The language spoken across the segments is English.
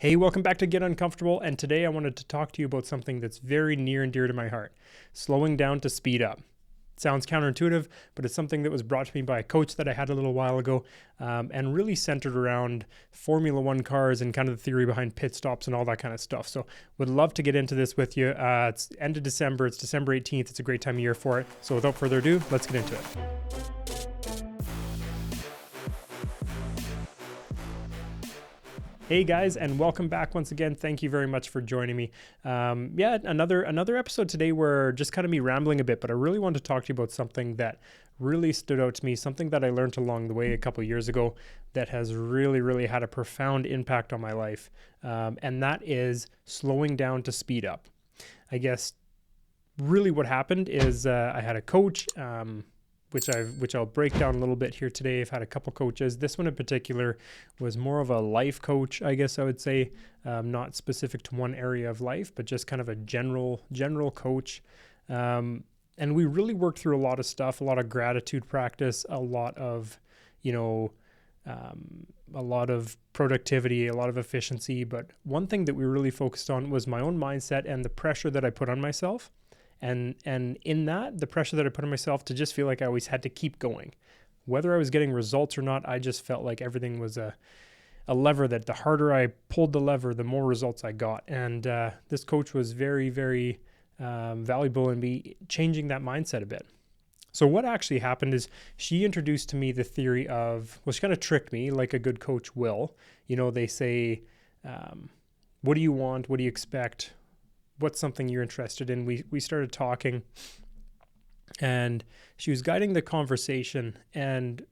Hey, welcome back to Get Uncomfortable, and today I wanted to talk to you about something that's very near and dear to my heart, slowing down to speed up. Sounds counterintuitive, but it's something that was brought to me by a coach that I had a little while ago, and really centered around Formula One cars and kind of the theory behind pit stops and all that kind of stuff. So would love to get into this with you. It's end of December. It's December 18th. It's a great time of year for it. So without further ado, let's get into it. Hey guys, and welcome back once again. Thank you very much for joining me. Another episode today where just kind of me rambling a bit, but I really wanted to talk to you about something that really stood out to me, something that I learned along the way a couple of years ago that has really had a profound impact on my life, and that is slowing down to speed up. I guess really what happened is I had a coach, which I'll break down a little bit here today. I've had a couple coaches. This one in particular was more of a life coach, I guess I would say, not specific to one area of life, but just kind of a general coach. And we really worked through a lot of stuff, a lot of gratitude practice, a lot of productivity, a lot of efficiency. But one thing that we really focused on was my own mindset and the pressure that I put on myself. And in that, the pressure that I put on myself to just feel like I always had to keep going. Whether I was getting results or not, I just felt like everything was a lever that the harder I pulled the lever, the more results I got. And this coach was very valuable in me changing that mindset a bit. So what actually happened is she introduced to me the theory of, well, she kind of tricked me like a good coach will. You know, they say, what do you want? What do you expect? What's something you're interested in? We started talking, and she was guiding the conversation, and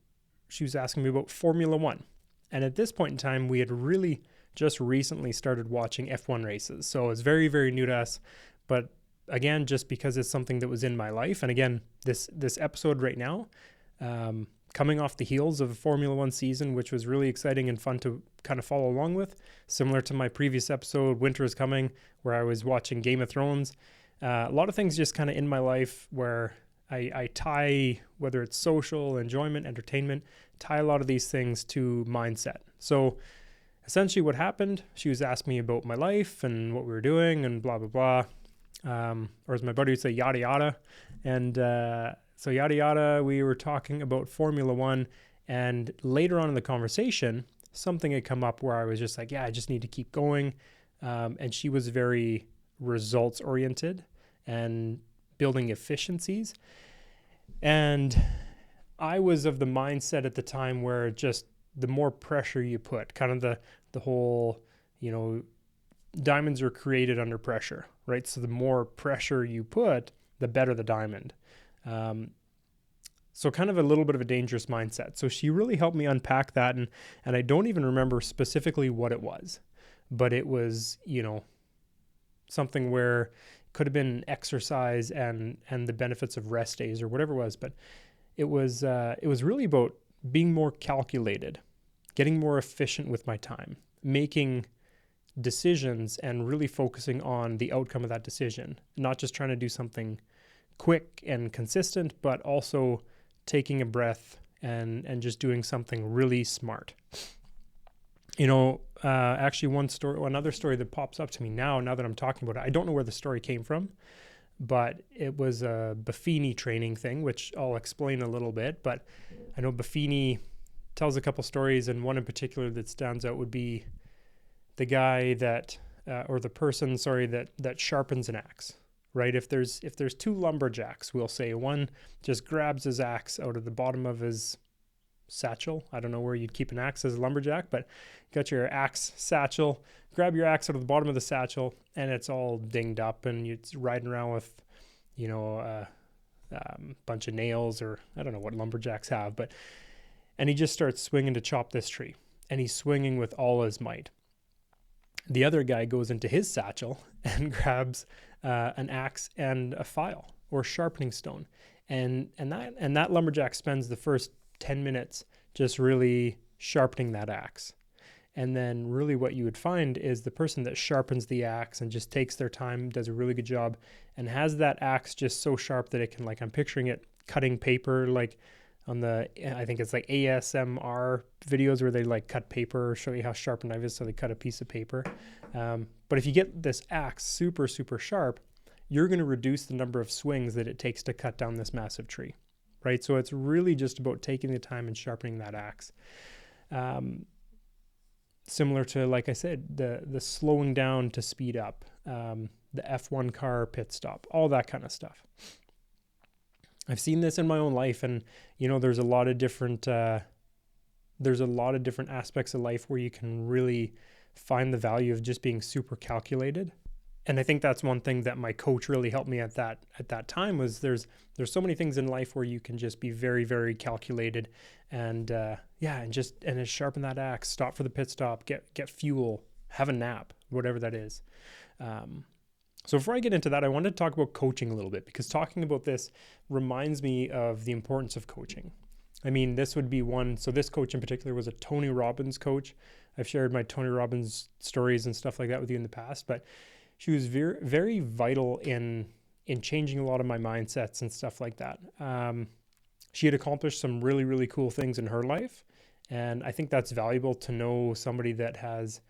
she was asking me about Formula One. And at this point in time, we had really just recently started watching F1 races. So it's very new to us. But again, just because it's something that was in my life. And again, this episode right now, coming off the heels of a Formula One season, which was really exciting and fun to kind of follow along with, similar to my previous episode, Winter is Coming, where I was watching Game of Thrones. A lot of things just kind of in my life where I tie, whether it's social, enjoyment, entertainment, tie a lot of these things to mindset. So essentially what happened, she was asking me about my life and what we were doing and blah, blah, blah. Or as my buddy would say, yada, yada. And so yada, yada, we were talking about Formula One. And later on in the conversation, something had come up where I was just like, yeah, I just need to keep going. And she was very results oriented and building efficiencies. And I was of the mindset at the time where just the more pressure you put, kind of the whole, diamonds are created under pressure, right? So the more pressure you put, the better the diamond. So kind of a little bit of a dangerous mindset. So she really helped me unpack that. And I don't even remember specifically what it was, but it was, something where it could have been exercise and the benefits of rest days or whatever it was. But it was really about being more calculated, getting more efficient with my time, making decisions and really focusing on the outcome of that decision, not just trying to do something quick and consistent, but also taking a breath and just doing something really smart. Actually another story that pops up to me now that I'm talking about it, I don't know where the story came from, but it was a Buffini training thing, which I'll explain a little bit. But I know Buffini tells a couple stories, and one in particular that stands out would be the guy that sharpens an axe. Right? If there's two lumberjacks, we'll say one just grabs his axe out of the bottom of his satchel. I don't know where you'd keep an axe as a lumberjack, but you got your axe satchel, grab your axe out of the bottom of the satchel, and it's all dinged up, and you're riding around with, a bunch of nails, or I don't know what lumberjacks have, and he just starts swinging to chop this tree, and he's swinging with all his might. The other guy goes into his satchel and grabs an axe and a file or sharpening stone, and that lumberjack spends the first 10 minutes just really sharpening that axe. And then really what you would find is the person that sharpens the axe and just takes their time, does a really good job, and has that axe just so sharp that it can, like, I'm picturing it cutting paper, like I think it's like ASMR videos where they like cut paper, show you how sharp a knife is. So they cut a piece of paper. But if you get this axe super, super sharp, you're going to reduce the number of swings that it takes to cut down this massive tree, right? So it's really just about taking the time and sharpening that axe. Similar to, like I said, the slowing down to speed up, the F1 car pit stop, all that kind of stuff. I've seen this in my own life, and there's a lot of different aspects of life where you can really find the value of just being super calculated. And I think that's one thing that my coach really helped me at that time was there's so many things in life where you can just be very, very calculated and just sharpen that axe, stop for the pit stop, get fuel, have a nap, whatever that is. So before I get into that, I wanted to talk about coaching a little bit, because talking about this reminds me of the importance of coaching. I mean, this would be one. So this coach in particular was a Tony Robbins coach. I've shared my Tony Robbins stories and stuff like that with you in the past, but she was very, very vital in changing a lot of my mindsets and stuff like that. She had accomplished some really, really cool things in her life. And I think that's valuable to know somebody that has,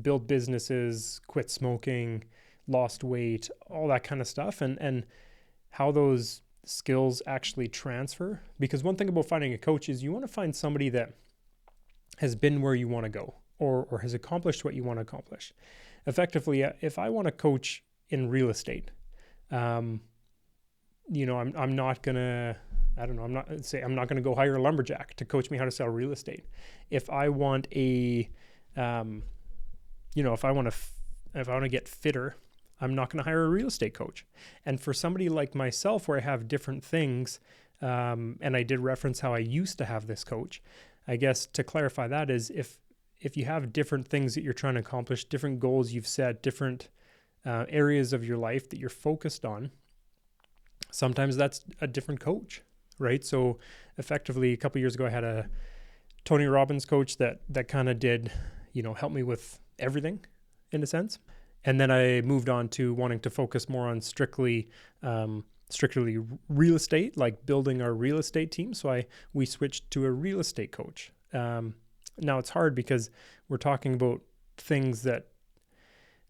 built businesses, quit smoking, lost weight, all that kind of stuff, and how those skills actually transfer. Because one thing about finding a coach is you want to find somebody that has been where you want to go, or has accomplished what you want to accomplish. Effectively, if I want to coach in real estate, I'm not gonna go hire a lumberjack to coach me how to sell real estate. If I want if I want to get fitter, I'm not going to hire a real estate coach. And for somebody like myself, where I have different things, and I did reference how I used to have this coach, I guess to clarify that is if you have different things that you're trying to accomplish, different goals you've set, different areas of your life that you're focused on, sometimes that's a different coach, right? So effectively, a couple of years ago, I had a Tony Robbins coach that kind of did, help me with everything in a sense. And then I moved on to wanting to focus more on strictly real estate, like building our real estate team. So we switched to a real estate coach. Now it's hard because we're talking about things that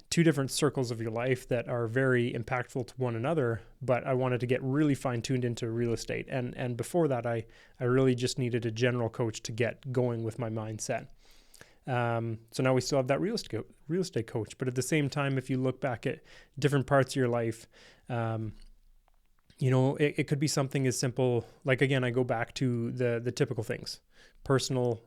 two different circles of your life that are very impactful to one another, but I wanted to get really fine-tuned into real estate. And before that, I really just needed a general coach to get going with my mindset. So now we still have that real estate coach, but at the same time, if you look back at different parts of your life, it could be something as simple, like, again, I go back to the typical things, personal,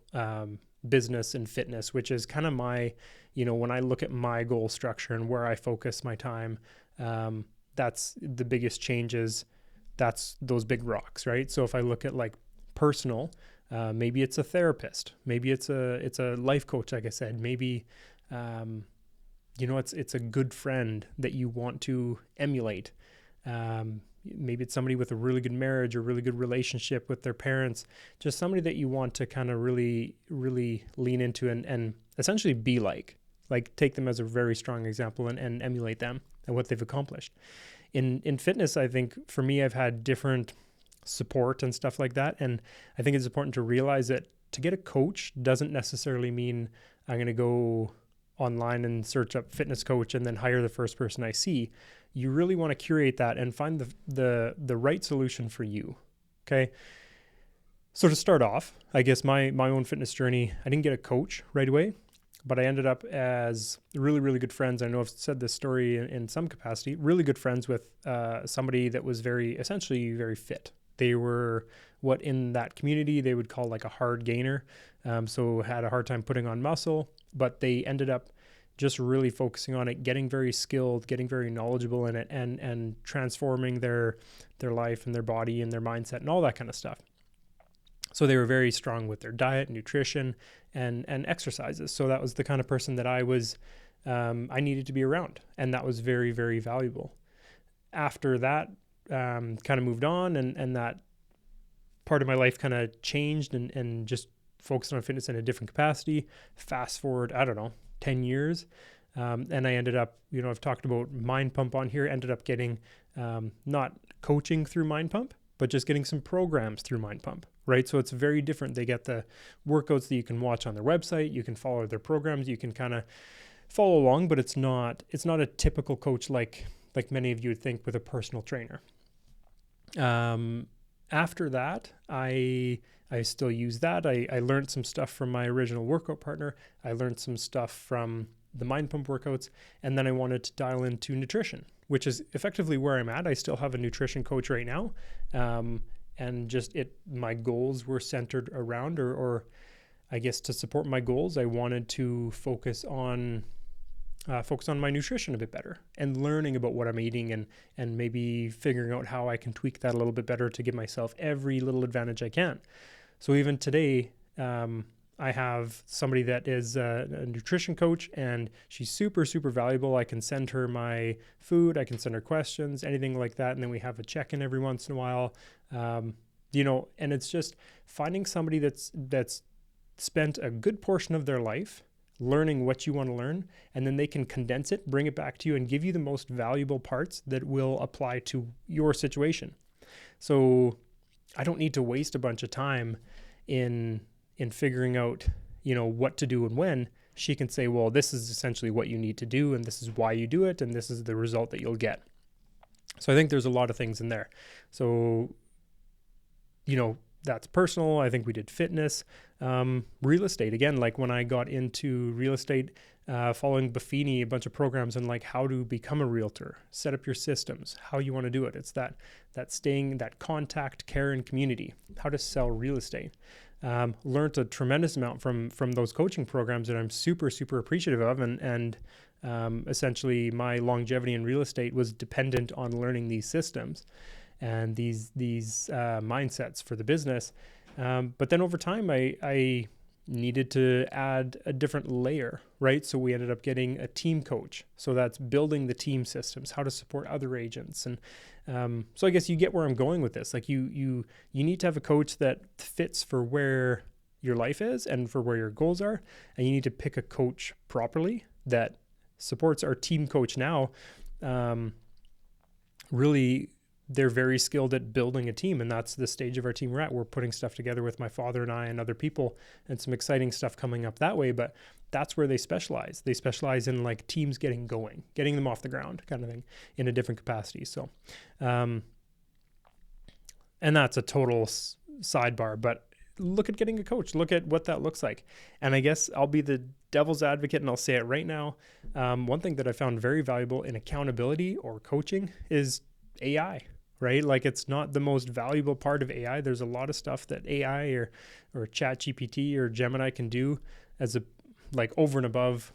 business and fitness, which is kind of my, when I look at my goal structure and where I focus my time, that's the biggest changes. That's those big rocks, right? So if I look at like personal, maybe it's a therapist, maybe it's a life coach, like I said, maybe, it's a good friend that you want to emulate. Maybe it's somebody with a really good marriage or really good relationship with their parents, just somebody that you want to kind of really, really lean into and essentially be like take them as a very strong example and emulate them and what they've accomplished. In fitness, I think for me, I've had different support and stuff like that. And I think it's important to realize that to get a coach doesn't necessarily mean I'm going to go online and search up fitness coach and then hire the first person I see. You really want to curate that and find the right solution for you. Okay. So to start off, I guess my own fitness journey, I didn't get a coach right away, but I ended up as really, really good friends. I know I've said this story in some capacity, really good friends with somebody that was essentially very fit. They were what in that community they would call like a hard gainer. So had a hard time putting on muscle, but they ended up just really focusing on it, getting very skilled, getting very knowledgeable in it, and transforming their life and their body and their mindset and all that kind of stuff. So they were very strong with their diet, nutrition, and exercises. So that was the kind of person that I I needed to be around. And that was very, very valuable. After that, kind of moved on and that part of my life kind of changed and just focused on fitness in a different capacity. Fast forward, 10 years. And I ended up, I've talked about Mind Pump on here, ended up getting, not coaching through Mind Pump, but just getting some programs through Mind Pump, right? So it's very different. They get the workouts that you can watch on their website. You can follow their programs. You can kind of follow along, but it's not a typical coach like many of you would think with a personal trainer. After that, I still use that. I learned some stuff from my original workout partner. I learned some stuff from the Mind Pump workouts, and then I wanted to dial into nutrition, which is effectively where I'm at. I still have a nutrition coach right now, and my goals were centered around, or I guess to support my goals, I wanted to focus on my nutrition a bit better and learning about what I'm eating and maybe figuring out how I can tweak that a little bit better to give myself every little advantage I can. So even today, I have somebody that is a nutrition coach, and she's super, super valuable. I can send her my food. I can send her questions, anything like that. And then we have a check-in every once in a while. And it's just finding somebody that's spent a good portion of their life learning what you want to learn, and then they can condense it, bring it back to you, and give you the most valuable parts that will apply to your situation. So I don't need to waste a bunch of time in figuring out, what to do and when. She can say, well, this is essentially what you need to do, and this is why you do it, and this is the result that you'll get. So I think there's a lot of things in there. So, that's personal. I think we did fitness, real estate. Again, like when I got into real estate, following Buffini, a bunch of programs on like how to become a realtor, set up your systems, how you want to do it. It's that contact, care, and community, how to sell real estate. Learned a tremendous amount from those coaching programs that I'm super, super appreciative of. And essentially my longevity in real estate was dependent on learning these systems and these mindsets for the business. But then over time, I needed to add a different layer, right? So we ended up getting a team coach. So that's building the team systems, how to support other agents. And so I guess you get where I'm going with this. Like you need to have a coach that fits for where your life is and for where your goals are. And you need to pick a coach properly that supports. Our team coach now. Really, they're very skilled at building a team, and that's the stage of our team we're at. We're putting stuff together with my father and I and other people, and some exciting stuff coming up that way, but that's where they specialize. They specialize in like teams getting going, getting them off the ground kind of thing in a different capacity. So, and that's a total sidebar, but look at getting a coach, look at what that looks like. And I guess I'll be the devil's advocate and I'll say it right now. One thing that I found very valuable in accountability or coaching is AI. Right? Like it's not the most valuable part of AI. There's a lot of stuff that AI or ChatGPT or Gemini can do as like over and above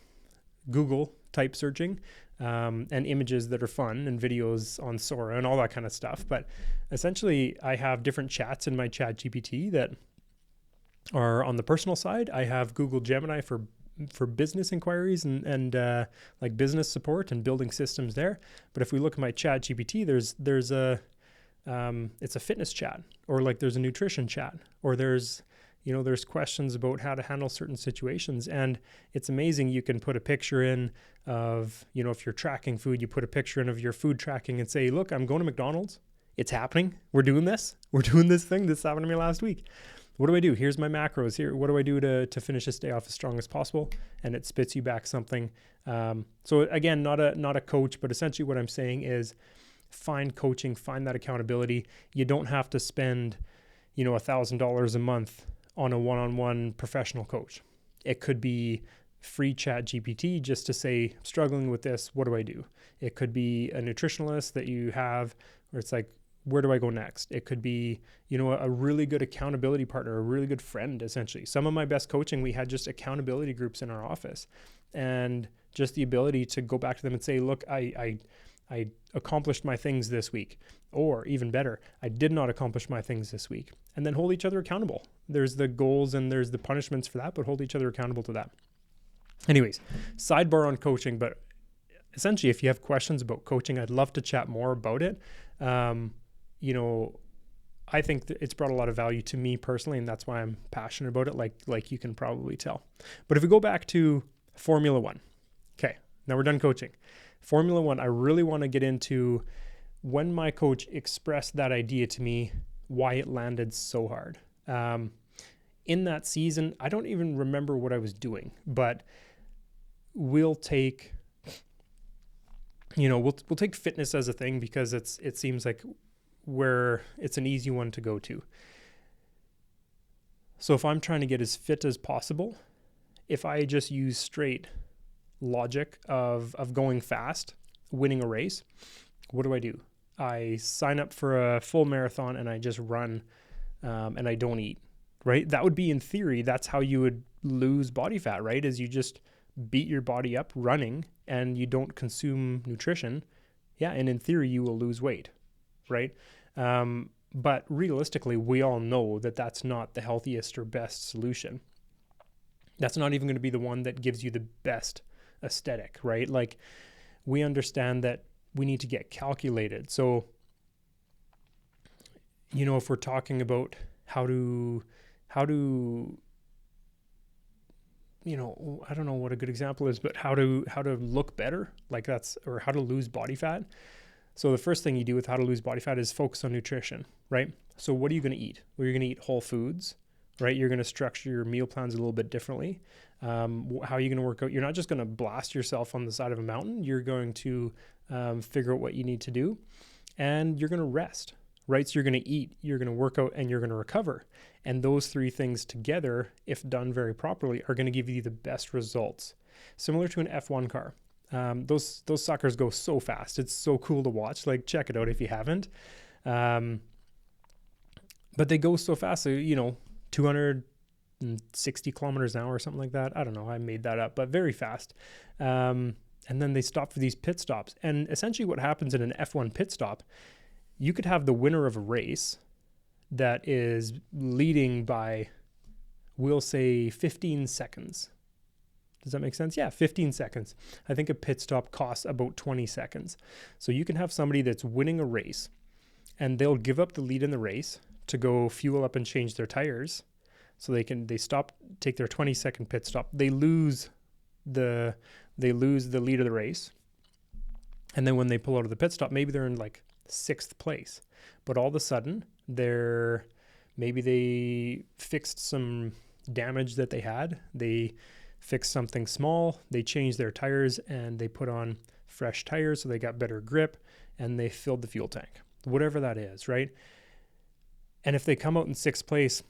Google type searching, and images that are fun and videos on Sora and all that kind of stuff. But essentially I have different chats in my ChatGPT that are on the personal side. I have Google Gemini for business inquiries and like business support and building systems there. But if we look at my ChatGPT, there's a it's a fitness chat, or like there's a nutrition chat, or there's questions about how to handle certain situations. And it's amazing. You can put a picture in of, if you're tracking food, you put a picture in of your food tracking and say, look, I'm going to McDonald's. It's happening. We're doing this. We're doing this thing. This happened to me last week. What do I do? Here's my macros here. What do I do to finish this day off as strong as possible? And it spits you back something. So again, not a coach, but essentially what I'm saying is find coaching, find that accountability. You don't have to spend, $1,000 a month on a one-on-one professional coach. It could be free ChatGPT just to say, struggling with this, what do I do? It could be a nutritionalist that you have where it's like, where do I go next? It could be, a really good accountability partner, a really good friend, essentially. Some of my best coaching, we had just accountability groups in our office, and just the ability to go back to them and say, look, I accomplished my things this week, or even better, I did not accomplish my things this week, and then hold each other accountable. There's the goals and there's the punishments for that, but hold each other accountable to that. Anyways, sidebar on coaching, but essentially if you have questions about coaching, I'd love to chat more about it. I think that it's brought a lot of value to me personally, and that's why I'm passionate about it, like you can probably tell. But if we go back to Formula One, okay, now we're done coaching. Formula One, I really want to get into when my coach expressed that idea to me, why it landed so hard. In that season, I don't even remember what I was doing, but we'll take, we'll take fitness as a thing because it seems like where it's an easy one to go to. So if I'm trying to get as fit as possible, if I just use straight logic of going fast, winning a race, what do? I sign up for a full marathon and I just run, and I don't eat, right? That would be, in theory, that's how you would lose body fat, right? Is you just beat your body up running and you don't consume nutrition. Yeah. And in theory, you will lose weight, right? But realistically, we all know that that's not the healthiest or best solution. That's not even going to be the one that gives you the best aesthetic, right? Like, we understand that we need to get calculated. So, if we're talking about how to, I don't know what a good example is, but how to look better, like or how to lose body fat. So the first thing you do with how to lose body fat is focus on nutrition, right? So what are you going to eat? Well, you're going to eat whole foods, right? You're going to structure your meal plans a little bit differently. How are you going to work out? You're not just going to blast yourself on the side of a mountain. You're going to figure out what you need to do, and you're going to rest, right? So you're going to eat, you're going to work out, and you're going to recover. And those three things together, if done very properly, are going to give you the best results. Similar to an F1 car. Those suckers go so fast. It's so cool to watch. Like, check it out if you haven't. But they go so fast. So, 260 kilometers an hour or something like that. I don't know. I made that up, but very fast. And then they stop for these pit stops. And essentially what happens in an F1 pit stop, you could have the winner of a race that is leading by, we'll say, 15 seconds. Does that make sense? Yeah, 15 seconds. I think a pit stop costs about 20 seconds. So you can have somebody that's winning a race and they'll give up the lead in the race to go fuel up and change their tires. So they stop, take their 20-second pit stop. They lose the lead of the race. And then when they pull out of the pit stop, maybe they're in like 6th place. But all of a sudden, maybe they fixed some damage that they had. They fixed something small, they changed their tires and they put on fresh tires so they got better grip and they filled the fuel tank, whatever that is, right? And if they come out in 6th place,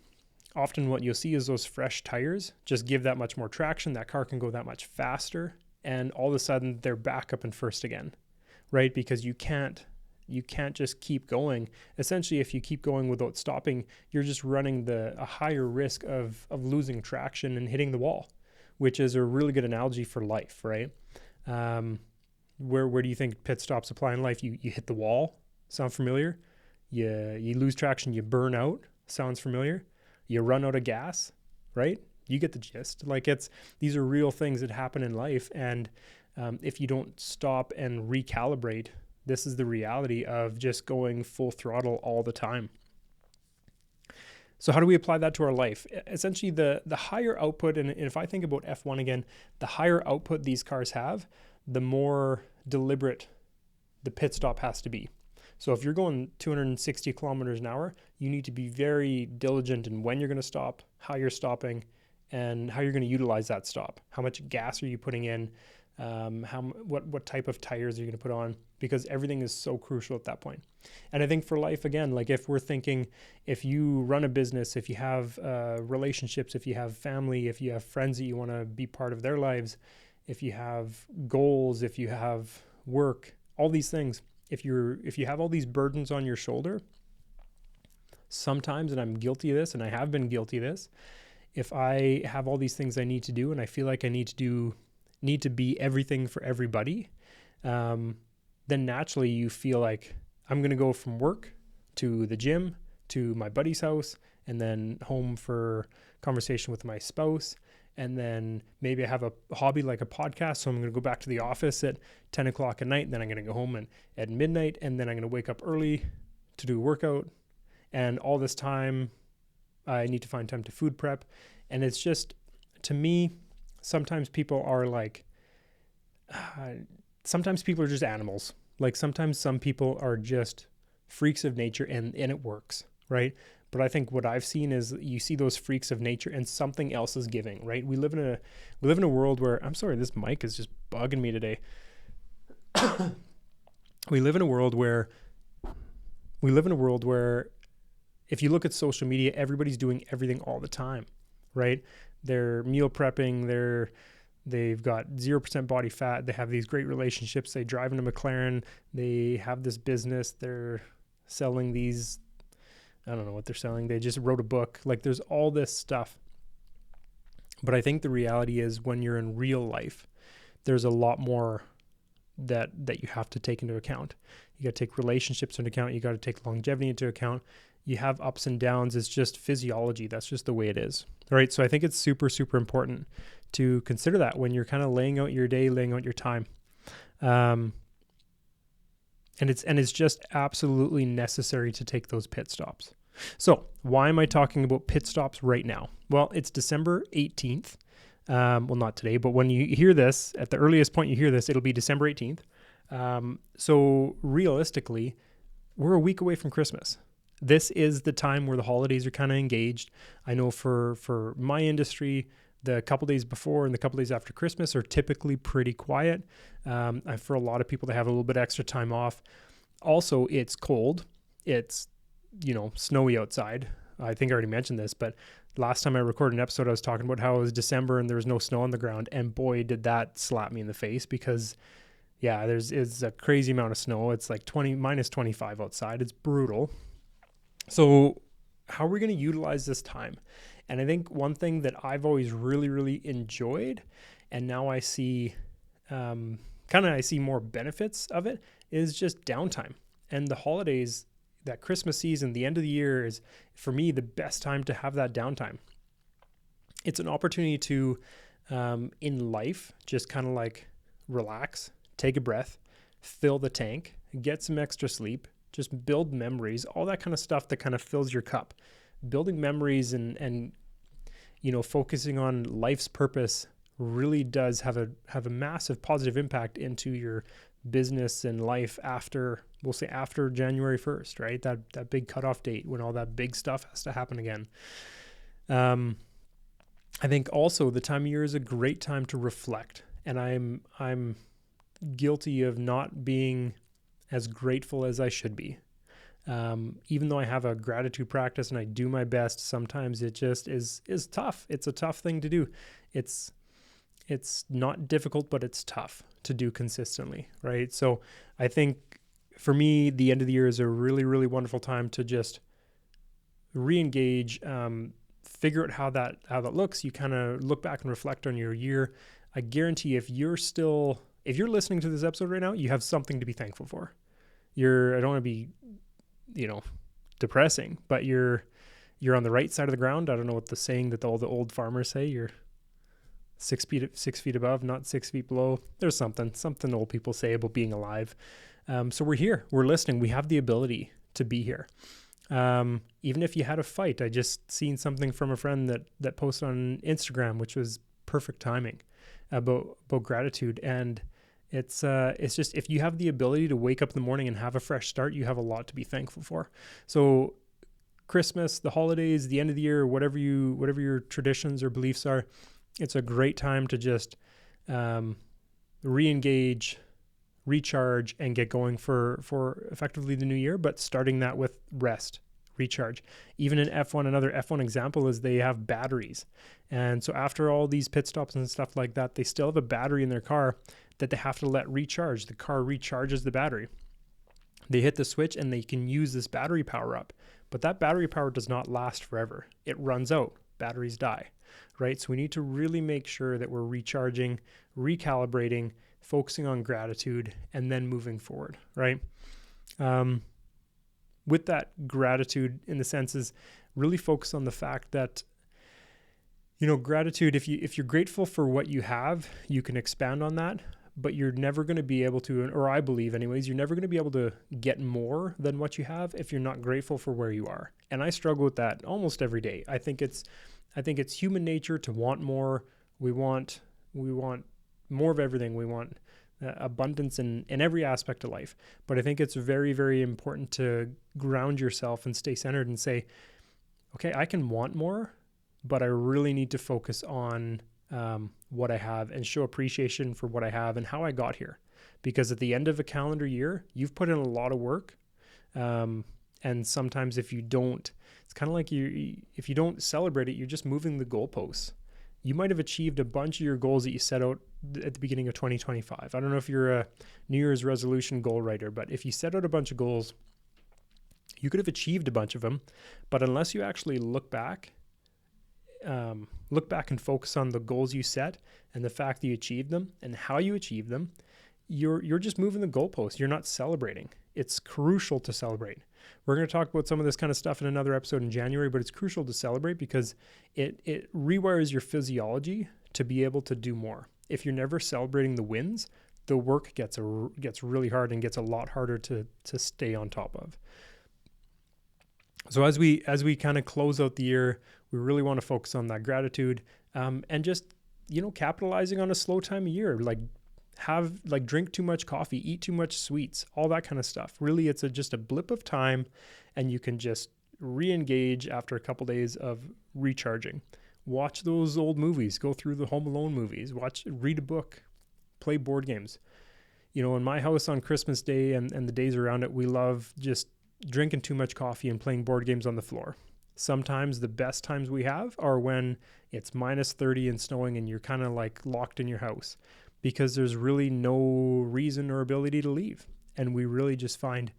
often what you'll see is those fresh tires just give that much more traction. That car can go that much faster. And all of a sudden they're back up in 1st again, right? Because you can't just keep going. Essentially, if you keep going without stopping, you're just running a higher risk of losing traction and hitting the wall, which is a really good analogy for life, right? Where do you think pit stops apply in life? You hit the wall. Sound familiar? You lose traction. You burn out. Sounds familiar? You run out of gas, right? You get the gist. Like, these are real things that happen in life. And if you don't stop and recalibrate, this is the reality of just going full throttle all the time. So how do we apply that to our life? Essentially, the higher output, and if I think about F1 again, the higher output these cars have, the more deliberate the pit stop has to be. So if you're going 260 kilometers an hour, you need to be very diligent in when you're going to stop, how you're stopping, and how you're going to utilize that stop. How much gas are you putting in? What type of tires are you going to put on? Because everything is so crucial at that point. And I think for life, again, like if we're thinking, if you run a business, if you have relationships, if you have family, if you have friends that you want to be part of their lives, if you have goals, if you have work, all these things, if you have all these burdens on your shoulder, sometimes, and I'm guilty of this, and I have been guilty of this, if I have all these things I need to do and I feel like I need to be everything for everybody, then naturally you feel like I'm going to go from work to the gym to my buddy's house and then home for conversation with my spouse. And then maybe I have a hobby like a podcast. So I'm going to go back to the office at 10 o'clock at night. And then I'm going to go home at midnight. And then I'm going to wake up early to do a workout. And all this time I need to find time to food prep. And it's just, to me, sometimes people are like, sometimes people are just animals. Like sometimes some people are just freaks of nature and it works, right? But I think what I've seen is you see those freaks of nature and something else is giving, right? We live in a world where, I'm sorry, this mic is just bugging me today. We live in a world where if you look at social media, everybody's doing everything all the time, right? They're meal prepping, they've got 0% body fat, they have these great relationships, they drive in a McLaren, they have this business, they're selling these, I don't know what they're selling, they just wrote a book. Like, there's all this stuff. But I think the reality is, when you're in real life, there's a lot more that you have to take into account. You got to take relationships into account. You got to take longevity into account. You have ups and downs. It's just physiology. That's just the way it is, right? So I think it's super, super important to consider that when you're kind of laying out your day, laying out your time. And it's just absolutely necessary to take those pit stops. So why am I talking about pit stops right now? Well, it's December 18th. Well, not today, but when you hear this, at the earliest point you hear this, it'll be December 18th. So realistically, we're a week away from Christmas. This is the time where the holidays are kind of engaged. I know for my industry, the couple days before and the couple days after Christmas are typically pretty quiet. For a lot of people, they have a little bit extra time off. Also, it's cold. It's, snowy outside. I think I already mentioned this, but last time I recorded an episode, I was talking about how it was December and there was no snow on the ground. And boy, did that slap me in the face, because it's a crazy amount of snow. It's like minus 25 outside. It's brutal. So how are we going to utilize this time? And I think one thing that I've always really, really enjoyed, and now I see, I see more benefits of it, is just downtime. And the holidays, that Christmas season, the end of the year, is for me the best time to have that downtime. It's an opportunity to, in life, just kind of like relax, take a breath, fill the tank, get some extra sleep, just build memories, all that kind of stuff that kind of fills your cup. Building memories and focusing on life's purpose really does have a massive positive impact into your business and life after January 1st, right? That big cutoff date when all that big stuff has to happen again. I think also the time of year is a great time to reflect, and I'm guilty of not being as grateful as I should be. Even though I have a gratitude practice and I do my best, sometimes it just is tough. It's a tough thing to do. It's not difficult, but it's tough to do consistently, right? So I think for me, the end of the year is a really, really wonderful time to just re-engage, figure out how that looks. You kind of look back and reflect on your year. I guarantee if you're listening to this episode right now, you have something to be thankful for. I don't want to be, depressing, but you're on the right side of the ground. I don't know what the saying that all the old farmers say, you're 6 feet above, not 6 feet below. There's something old people say about being alive. So we're here, we're listening. We have the ability to be here. Even if you had a fight, I just seen something from a friend that posted on Instagram, which was perfect timing, about gratitude. And it's just, if you have the ability to wake up in the morning and have a fresh start, you have a lot to be thankful for. So Christmas, the holidays, the end of the year, whatever your traditions or beliefs are, it's a great time to just re-engage, recharge, and get going for effectively the new year, but starting that with rest, recharge. Even in F1, another F1 example is they have batteries. And so after all these pit stops and stuff like that, they still have a battery in their car that they have to let recharge. The car recharges the battery. They hit the switch and they can use this battery power up. But that battery power does not last forever. It runs out. Batteries die, right? So we need to really make sure that we're recharging, recalibrating, focusing on gratitude, and then moving forward, right? With that gratitude, in the sense, is really focus on the fact that, gratitude, if you're grateful for what you have, you can expand on that, but you're never going to be able to, or I believe anyways, you're never going to be able to get more than what you have if you're not grateful for where you are. And I struggle with that almost every day. I think it's human nature to want more. We want more of everything. We want abundance in every aspect of life. But I think it's very, very important to ground yourself and stay centered and say, okay, I can want more, but I really need to focus on what I have and show appreciation for what I have and how I got here. Because at the end of a calendar year, you've put in a lot of work. And sometimes if you don't, it's kind of like if you don't celebrate it, you're just moving the goalposts. You might have achieved a bunch of your goals that you set out at the beginning of 2025. I don't know if you're a New Year's resolution goal writer, but if you set out a bunch of goals, you could have achieved a bunch of them. But unless you actually look back and focus on the goals you set and the fact that you achieved them and how you achieved them, you're just moving the goalposts. You're not celebrating. It's crucial to celebrate. We're going to talk about some of this kind of stuff in another episode in January, but it's crucial to celebrate because it rewires your physiology to be able to do more. If you're never celebrating the wins, the work gets really hard and gets a lot harder to stay on top of. So as we kind of close out the year, we really want to focus on that gratitude and just, capitalizing on a slow time of year, drink too much coffee, eat too much sweets, all that kind of stuff. Really, it's just a blip of time, and you can just re-engage after a couple days of recharging. Watch those old movies, go through the Home Alone movies, read a book, play board games. In my house on Christmas Day and the days around it, we love just drinking too much coffee and playing board games on the floor. Sometimes the best times we have are when it's -30 and snowing and you're kind of like locked in your house, because there's really no reason or ability to leave. And we really just find,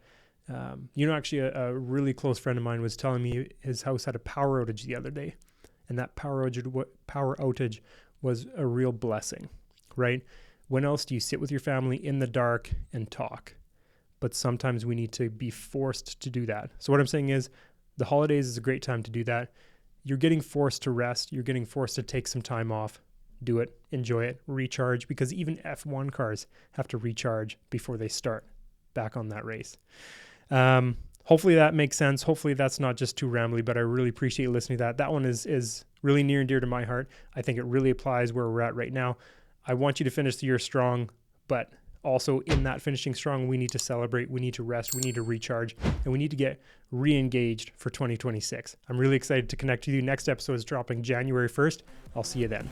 actually a really close friend of mine was telling me his house had a power outage the other day. And that power outage was a real blessing, right? When else do you sit with your family in the dark and talk? But sometimes we need to be forced to do that. So what I'm saying is the holidays is a great time to do that. You're getting forced to rest. You're getting forced to take some time off. Do it, enjoy it, recharge, because even F1 cars have to recharge before they start back on that race. Hopefully that makes sense. Hopefully that's not just too rambly, but I really appreciate listening to that. That one is really near and dear to my heart. I think it really applies where we're at right now. I want you to finish the year strong, but also in that finishing strong, we need to celebrate, we need to rest, we need to recharge, and we need to get re-engaged for 2026. I'm really excited to connect with you. Next episode is dropping January 1st. I'll see you then.